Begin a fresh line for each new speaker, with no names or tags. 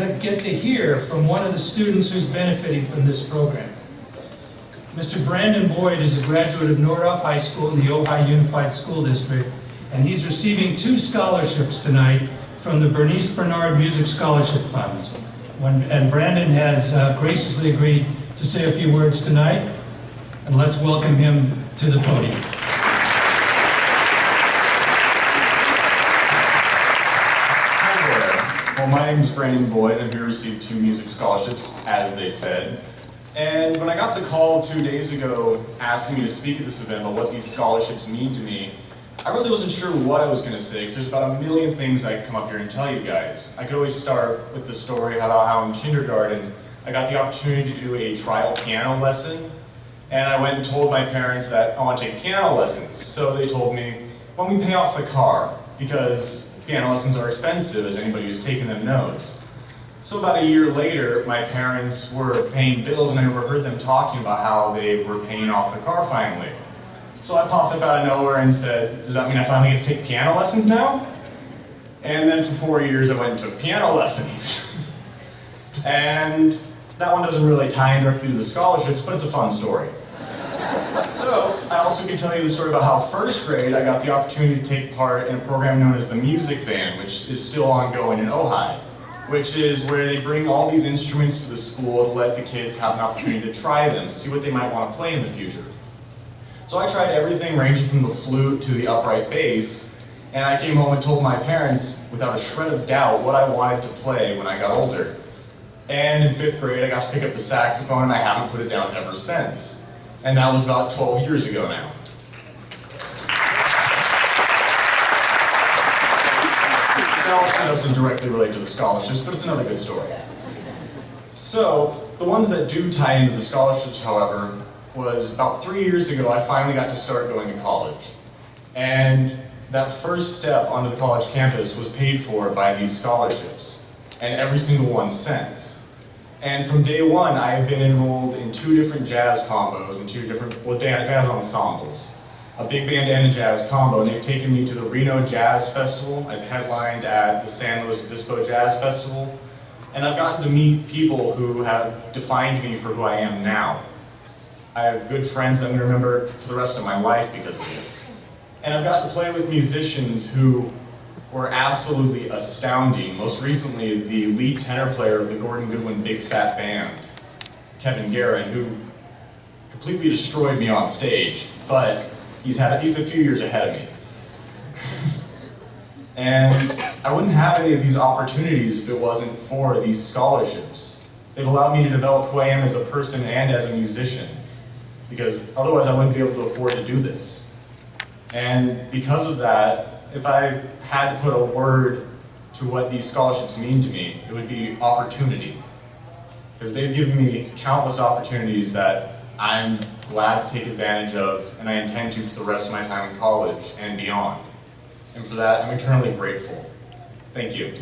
to get to hear from one of the students who's benefiting from this program. Mr. Brandon Boyd is a graduate of Nordhoff High School in the Ojai Unified School District, and he's receiving 2 scholarships tonight from the Bernice Bernard Music Scholarship Funds. And Brandon has graciously agreed to say a few words tonight, and let's welcome him to the podium.
Hi there. Well, my name is Brandon Boyd. I'm here to receive 2 music scholarships, as they said. And when I got the call 2 days ago asking me to speak at this event about what these scholarships mean to me, I really wasn't sure what I was going to say, because there's about a million things I could come up here and tell you guys. I could always start with the story about how in kindergarten I got the opportunity to do a trial piano lesson, and I went and told my parents that I want to take piano lessons. So they told me, when we pay off the car, because piano lessons are expensive, as anybody who's taken them knows. So about a year later, my parents were paying bills, and I overheard them talking about how they were paying off the car finally. So I popped up out of nowhere and said, does that mean I finally get to take piano lessons now? And then for 4 years I went and took piano lessons. And that one doesn't really tie in directly to the scholarships, but it's a fun story. So I also can tell you the story about how first grade I got the opportunity to take part in a program known as the Music Van, which is still ongoing in Ojai, which is where they bring all these instruments to the school to let the kids have an opportunity to try them, see what they might want to play in the future. So I tried everything ranging from the flute to the upright bass, and I came home and told my parents, without a shred of doubt, what I wanted to play when I got older. And in 5th grade I got to pick up the saxophone, and I haven't put it down ever since. And that was about 12 years ago now. It also doesn't directly relate to the scholarships, but it's another good story. So, the ones that do tie into the scholarships, however, was about 3 years ago I finally got to start going to college. And that first step onto the college campus was paid for by these scholarships, and every single one since. And from day one I have been enrolled in 2 different jazz combos and 2 different jazz ensembles. A big band and a jazz combo, and they've taken me to the Reno Jazz Festival. I've headlined at the San Luis Obispo Jazz Festival, and I've gotten to meet people who have defined me for who I am now. I have good friends that I'm going to remember for the rest of my life because of this. And I've gotten to play with musicians who were absolutely astounding. Most recently, the lead tenor player of the Gordon Goodwin Big Fat Band, Kevin Guerin, who completely destroyed me on stage, but he's a few years ahead of me. And I wouldn't have any of these opportunities if it wasn't for these scholarships. They've allowed me to develop who I am as a person and as a musician, because otherwise I wouldn't be able to afford to do this. And because of that, if I had to put a word to what these scholarships mean to me, it would be opportunity. Because they've given me countless opportunities that I'm glad to take advantage of, and I intend to for the rest of my time in college and beyond. And for that, I'm eternally grateful. Thank you.